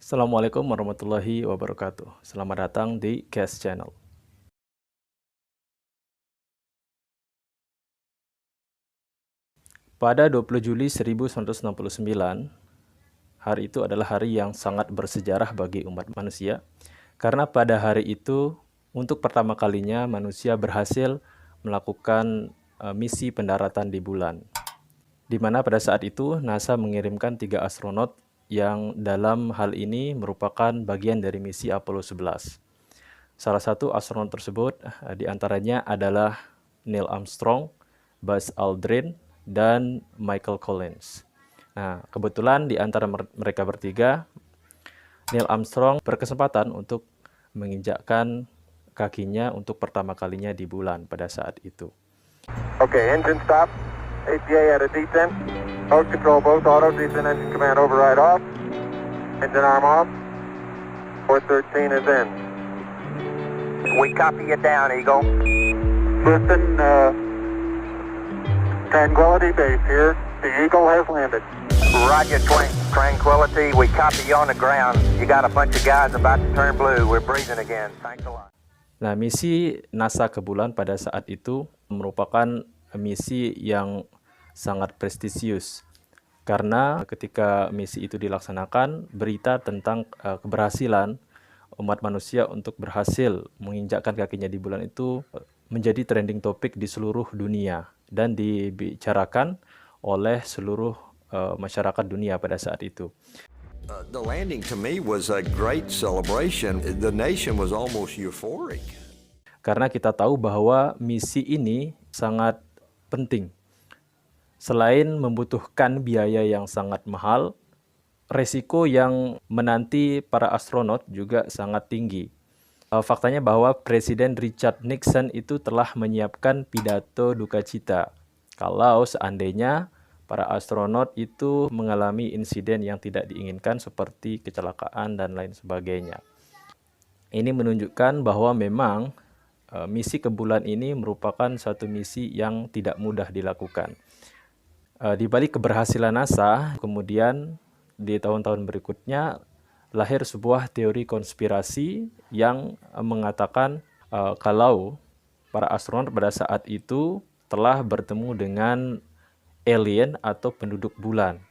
Assalamualaikum warahmatullahi wabarakatuh. Selamat datang di Cast Channel. Pada 20 Juli 1969, hari itu adalah hari yang sangat bersejarah bagi umat manusia, karena pada hari itu, untuk pertama kalinya manusia berhasil melakukan misi pendaratan di bulan. Di mana pada saat itu NASA mengirimkan 3 astronot yang dalam hal ini merupakan bagian dari misi Apollo 11. Salah satu astronot tersebut diantaranya adalah Neil Armstrong, Buzz Aldrin, dan Michael Collins. Nah, kebetulan di antara mereka bertiga, Neil Armstrong berkesempatan untuk menginjakkan kakinya untuk pertama kalinya di bulan pada saat itu. Okay, engine stop. APA at a descent. Mode control both auto, descent engine command override off. Engine arm off. 413 is in. We copy you down, Eagle. Houston, Tranquility Base here. The Eagle has landed. Roger, Tranquility. We copy you on the ground. You got a bunch of guys about to turn blue. We're breathing again. Thanks a lot. Nah, misi NASA ke bulan pada saat itu merupakan misi yang sangat prestisius. Karena ketika misi itu dilaksanakan, berita tentang keberhasilan umat manusia untuk berhasil menginjakkan kakinya di bulan itu menjadi trending topik di seluruh dunia dan dibicarakan oleh seluruh masyarakat dunia pada saat itu. The landing to me was a great celebration. The nation was almost euphoric. Karena kita tahu bahwa misi ini sangat penting. Selain membutuhkan biaya yang sangat mahal, resiko yang menanti para astronot juga sangat tinggi. Faktanya bahwa Presiden Richard Nixon itu telah menyiapkan pidato duka cita kalau seandainya para astronot itu mengalami insiden yang tidak diinginkan seperti kecelakaan dan lain sebagainya. Ini menunjukkan bahwa memang misi ke bulan ini merupakan satu misi yang tidak mudah dilakukan. Di balik keberhasilan NASA, kemudian di tahun-tahun berikutnya lahir sebuah teori konspirasi yang mengatakan kalau para astronot pada saat itu telah bertemu dengan alien atau penduduk bulan.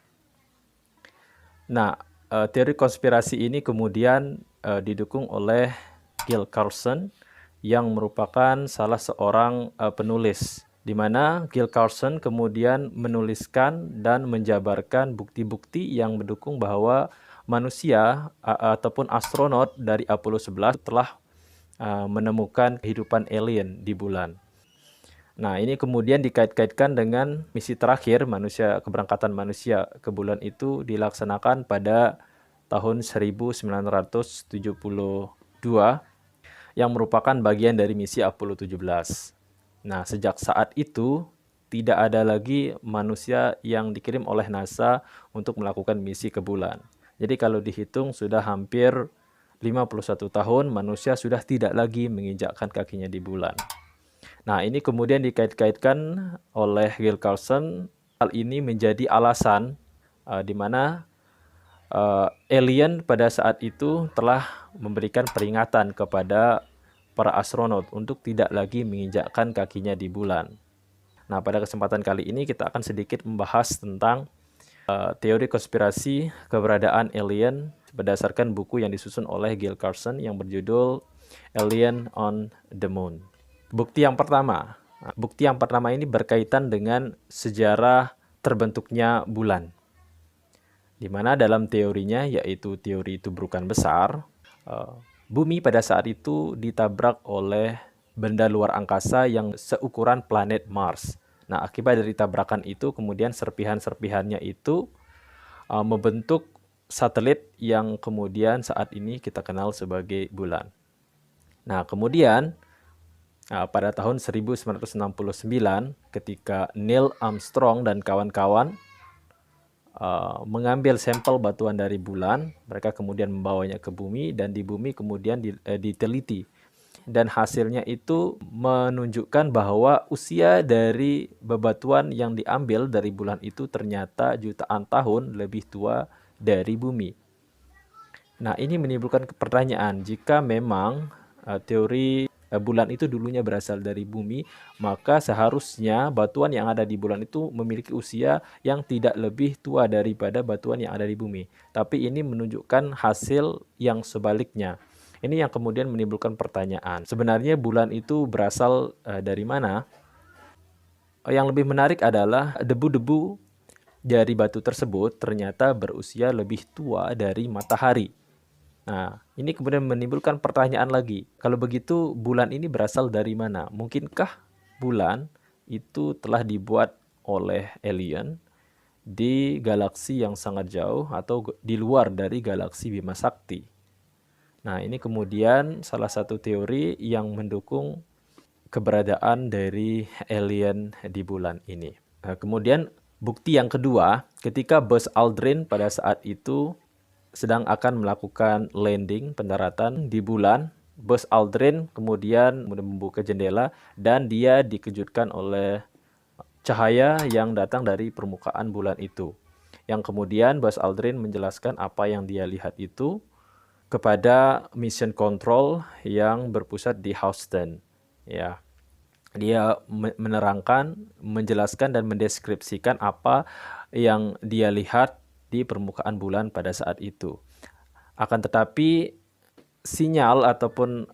Nah, teori konspirasi ini kemudian didukung oleh Gil Carlson yang merupakan salah seorang penulis, di mana Gil Carlson kemudian menuliskan dan menjabarkan bukti-bukti yang mendukung bahwa manusia ataupun astronot dari Apollo 11 telah menemukan kehidupan alien di bulan. Nah, ini kemudian dikait-kaitkan dengan misi terakhir keberangkatan manusia ke bulan itu dilaksanakan pada tahun 1972 yang merupakan bagian dari misi Apollo 17. Nah, sejak saat itu tidak ada lagi manusia yang dikirim oleh NASA untuk melakukan misi ke bulan. Jadi kalau dihitung sudah hampir 51 tahun manusia sudah tidak lagi menginjakkan kakinya di bulan. Nah, ini kemudian dikait-kaitkan oleh Gil Carlson. Hal ini menjadi alasan di mana alien pada saat itu telah memberikan peringatan kepada para astronot untuk tidak lagi menginjakkan kakinya di bulan. Nah, pada kesempatan kali ini kita akan sedikit membahas tentang teori konspirasi keberadaan alien berdasarkan buku yang disusun oleh Gil Carlson yang berjudul Alien on the Moon. Bukti yang pertama ini berkaitan dengan sejarah terbentuknya bulan. Di mana dalam teorinya, yaitu teori tubrukan besar, bumi pada saat itu ditabrak oleh benda luar angkasa yang seukuran planet Mars. Nah, akibat dari tabrakan itu, kemudian serpihan-serpihannya itu membentuk satelit yang kemudian saat ini kita kenal sebagai bulan. Nah, kemudian pada tahun 1969 ketika Neil Armstrong dan kawan-kawan mengambil sampel batuan dari bulan, mereka kemudian membawanya ke bumi dan di bumi kemudian diteliti. Dan hasilnya itu menunjukkan bahwa usia dari bebatuan yang diambil dari bulan itu ternyata jutaan tahun lebih tua dari bumi. Nah, ini menimbulkan pertanyaan, jika memang teori bulan itu dulunya berasal dari bumi, maka seharusnya batuan yang ada di bulan itu memiliki usia yang tidak lebih tua daripada batuan yang ada di bumi. Tapi ini menunjukkan hasil yang sebaliknya. Ini yang kemudian menimbulkan pertanyaan. Sebenarnya bulan itu berasal dari mana? Yang lebih menarik adalah debu-debu dari batu tersebut ternyata berusia lebih tua dari matahari. Nah, ini kemudian menimbulkan pertanyaan lagi. Kalau begitu, bulan ini berasal dari mana? Mungkinkah bulan itu telah dibuat oleh alien di galaksi yang sangat jauh atau di luar dari galaksi Bima Sakti? Nah, ini kemudian salah satu teori yang mendukung keberadaan dari alien di bulan ini. Nah, kemudian bukti yang kedua, ketika Buzz Aldrin pada saat itu sedang akan melakukan landing, pendaratan di bulan, Buzz Aldrin kemudian membuka jendela dan dia dikejutkan oleh cahaya yang datang dari permukaan bulan itu. Yang kemudian Buzz Aldrin menjelaskan apa yang dia lihat itu kepada mission control yang berpusat di Houston. Ya, dia menerangkan, menjelaskan dan mendeskripsikan apa yang dia lihat di permukaan bulan pada saat itu. Akan tetapi sinyal ataupun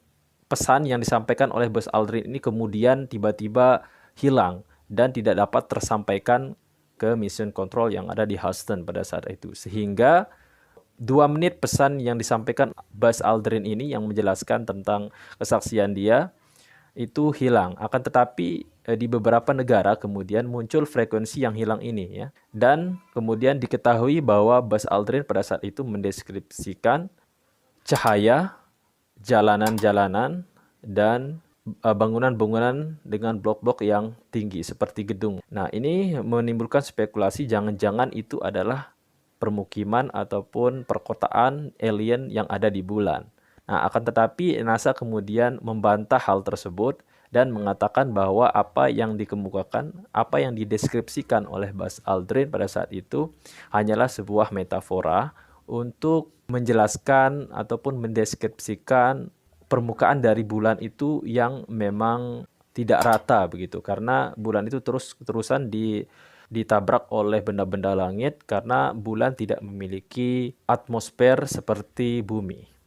pesan yang disampaikan oleh Buzz Aldrin ini kemudian tiba-tiba hilang dan tidak dapat tersampaikan ke mission control yang ada di Houston pada saat itu. Sehingga 2 menit pesan yang disampaikan Buzz Aldrin ini yang menjelaskan tentang kesaksian dia itu hilang. Akan tetapi di beberapa negara kemudian muncul frekuensi yang hilang ini ya. Dan kemudian diketahui bahwa Buzz Aldrin pada saat itu mendeskripsikan cahaya, jalanan-jalanan, dan bangunan-bangunan dengan blok-blok yang tinggi seperti gedung. Nah, ini menimbulkan spekulasi jangan-jangan itu adalah permukiman ataupun perkotaan alien yang ada di bulan. Nah, akan tetapi NASA kemudian membantah hal tersebut dan mengatakan bahwa apa yang dikemukakan, apa yang dideskripsikan oleh Buzz Aldrin pada saat itu hanyalah sebuah metafora untuk menjelaskan ataupun mendeskripsikan permukaan dari bulan itu yang memang tidak rata begitu. Karena bulan itu terus-terusan ditabrak oleh benda-benda langit karena bulan tidak memiliki atmosfer seperti bumi.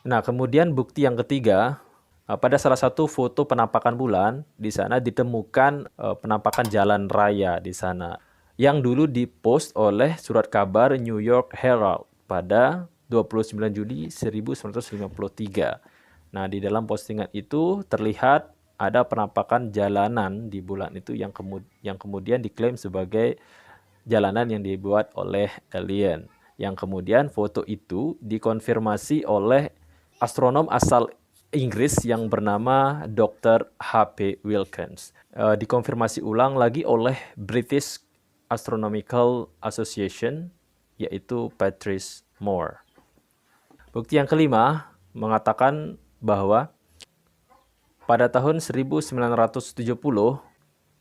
Nah, kemudian bukti yang ketiga, pada salah satu foto penampakan bulan, di sana ditemukan penampakan jalan raya di sana yang dulu dipost oleh surat kabar New York Herald pada 29 Juli 1953. Nah, di dalam postingan itu terlihat ada penampakan jalanan di bulan itu yang kemudian diklaim sebagai jalanan yang dibuat oleh alien. Yang kemudian foto itu dikonfirmasi oleh astronom asal Inggris yang bernama Dr. H.P. Wilkins. Dikonfirmasi ulang lagi oleh British Astronomical Association, yaitu Patrice Moore. Bukti yang kelima mengatakan bahwa pada tahun 1970,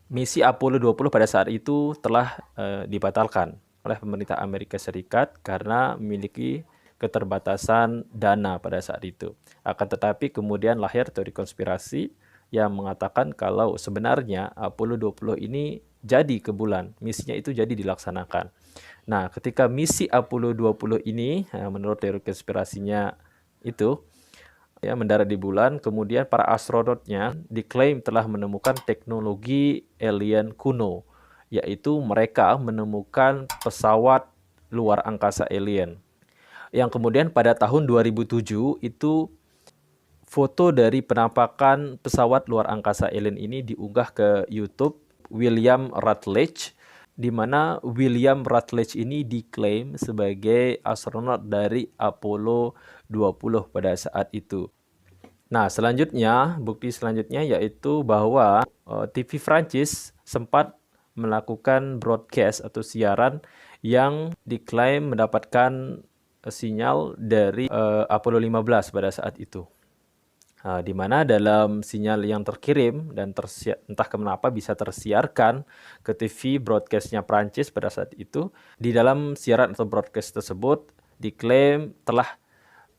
misi Apollo 20 pada saat itu telah dibatalkan oleh pemerintah Amerika Serikat karena memiliki keterbatasan dana pada saat itu. Akan tetapi kemudian lahir teori konspirasi yang mengatakan kalau sebenarnya Apollo 20 ini jadi ke bulan, misinya itu jadi dilaksanakan. Nah, ketika misi Apollo 20 ini, menurut teori konspirasinya itu, ya, mendarat di bulan, kemudian para astronotnya diklaim telah menemukan teknologi alien kuno, yaitu mereka menemukan pesawat luar angkasa alien. Yang kemudian pada tahun 2007 itu foto dari penampakan pesawat luar angkasa alien ini diunggah ke YouTube William Rutledge, di mana William Rutledge ini diklaim sebagai astronot dari Apollo 20 pada saat itu. Nah, selanjutnya, bukti selanjutnya yaitu bahwa TV Prancis sempat melakukan broadcast atau siaran yang diklaim mendapatkan sinyal dari Apollo 15 pada saat itu. Di mana dalam sinyal yang terkirim dan entah kenapa bisa tersiarkan ke TV broadcastnya Prancis pada saat itu, di dalam siaran atau broadcast tersebut diklaim telah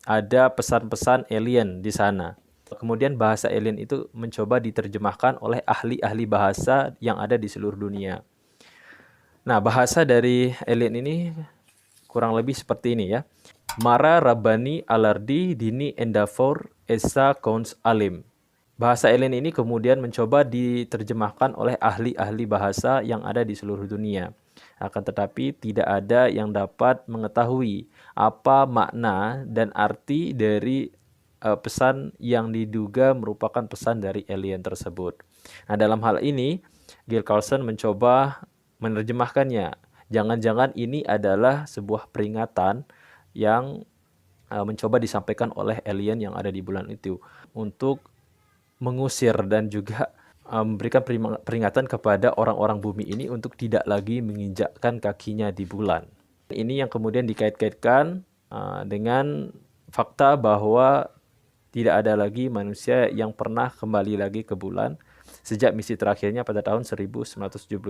ada pesan-pesan alien di sana. Kemudian bahasa alien itu mencoba diterjemahkan oleh ahli-ahli bahasa yang ada di seluruh dunia. Nah, bahasa dari alien ini kurang lebih seperti ini ya. Mara Rabbani Alardi Dini Endafor Esa Kons Alim. Bahasa alien ini kemudian mencoba diterjemahkan oleh ahli-ahli bahasa yang ada di seluruh dunia. Akan tetapi tidak ada yang dapat mengetahui apa makna dan arti dari pesan yang diduga merupakan pesan dari alien tersebut. Nah, dalam hal ini, Gil Carlson mencoba menerjemahkannya. Jangan-jangan ini adalah sebuah peringatan yang mencoba disampaikan oleh alien yang ada di bulan itu untuk mengusir dan juga memberikan peringatan kepada orang-orang bumi ini untuk tidak lagi menginjakkan kakinya di bulan. Ini yang kemudian dikait-kaitkan dengan fakta bahwa tidak ada lagi manusia yang pernah kembali lagi ke bulan sejak misi terakhirnya pada tahun 1972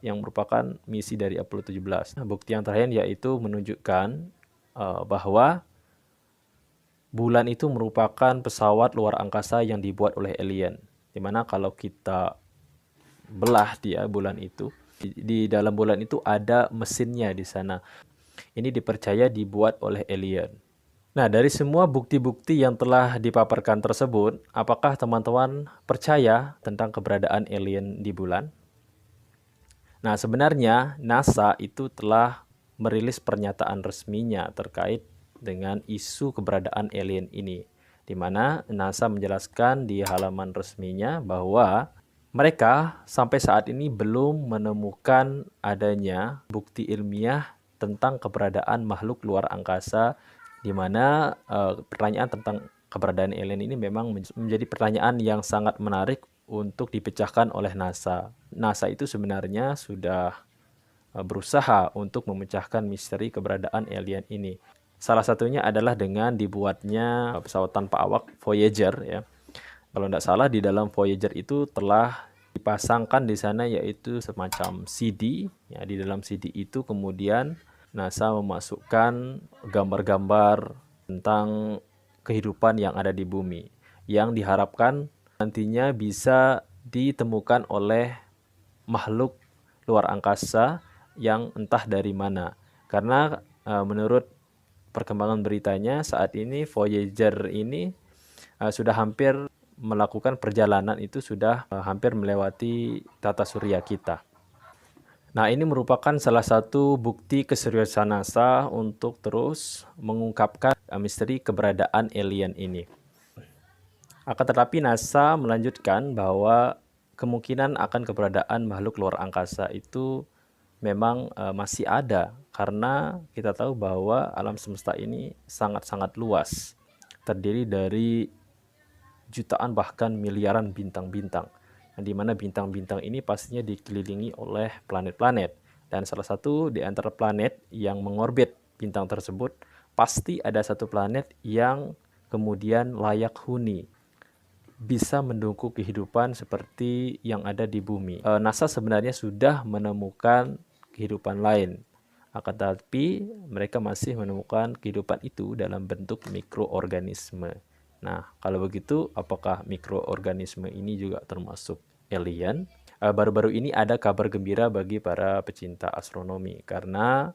yang merupakan misi dari Apollo 17. Nah, bukti yang terakhir yaitu menunjukkan bahwa bulan itu merupakan pesawat luar angkasa yang dibuat oleh alien. Dimana kalau kita belah dia bulan itu, di dalam bulan itu ada mesinnya di sana. Ini dipercaya dibuat oleh alien. Nah, dari semua bukti-bukti yang telah dipaparkan tersebut, apakah teman-teman percaya tentang keberadaan alien di bulan? Nah, sebenarnya NASA itu telah merilis pernyataan resminya terkait dengan isu keberadaan alien ini, di mana NASA menjelaskan di halaman resminya bahwa mereka sampai saat ini belum menemukan adanya bukti ilmiah tentang keberadaan makhluk luar angkasa, di mana pertanyaan tentang keberadaan alien ini memang menjadi pertanyaan yang sangat menarik untuk dipecahkan oleh NASA. NASA itu sebenarnya sudah berusaha untuk memecahkan misteri keberadaan alien ini. Salah satunya adalah dengan dibuatnya pesawat tanpa awak Voyager ya. Kalau tidak salah di dalam Voyager itu telah dipasangkan di sana yaitu semacam CD ya. Di dalam CD itu kemudian NASA memasukkan gambar-gambar tentang kehidupan yang ada di bumi yang diharapkan nantinya bisa ditemukan oleh makhluk luar angkasa yang entah dari mana. Karena menurut perkembangan beritanya saat ini Voyager ini sudah hampir melakukan perjalanan itu sudah hampir melewati tata surya kita. Nah, ini merupakan salah satu bukti keseriusan NASA untuk terus mengungkapkan misteri keberadaan alien ini. Akan tetapi NASA melanjutkan bahwa kemungkinan akan keberadaan makhluk luar angkasa itu memang masih ada, karena kita tahu bahwa alam semesta ini sangat-sangat luas, terdiri dari jutaan bahkan miliaran bintang-bintang, di mana bintang-bintang ini pastinya dikelilingi oleh planet-planet, dan salah satu di antara planet yang mengorbit bintang tersebut pasti ada satu planet yang kemudian layak huni, bisa mendukung kehidupan seperti yang ada di bumi. NASA sebenarnya sudah menemukan kehidupan lain, akan tetapi mereka masih menemukan kehidupan itu dalam bentuk mikroorganisme. Nah, kalau begitu apakah mikroorganisme ini juga termasuk alien? Baru-baru ini ada kabar gembira bagi para pecinta astronomi, karena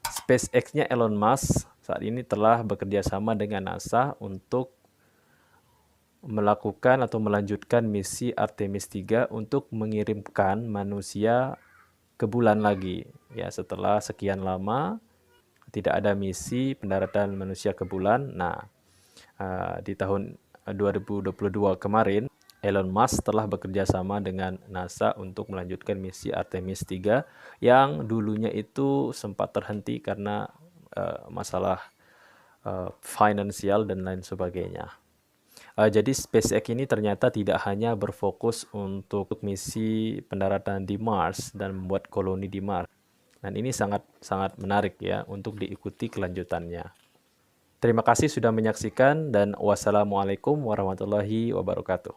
SpaceX-nya Elon Musk saat ini telah bekerja sama dengan NASA untuk melakukan atau melanjutkan misi Artemis 3 untuk mengirimkan manusia ke bulan lagi ya. Setelah sekian lama tidak ada misi pendaratan manusia ke bulan. Nah, di tahun 2022 kemarin Elon Musk telah bekerja sama dengan NASA untuk melanjutkan misi Artemis 3 yang dulunya itu sempat terhenti karena masalah finansial dan lain sebagainya. Jadi SpaceX ini ternyata tidak hanya berfokus untuk misi pendaratan di Mars dan membuat koloni di Mars. Dan ini sangat menarik ya untuk diikuti kelanjutannya. Terima kasih sudah menyaksikan dan wassalamualaikum warahmatullahi wabarakatuh.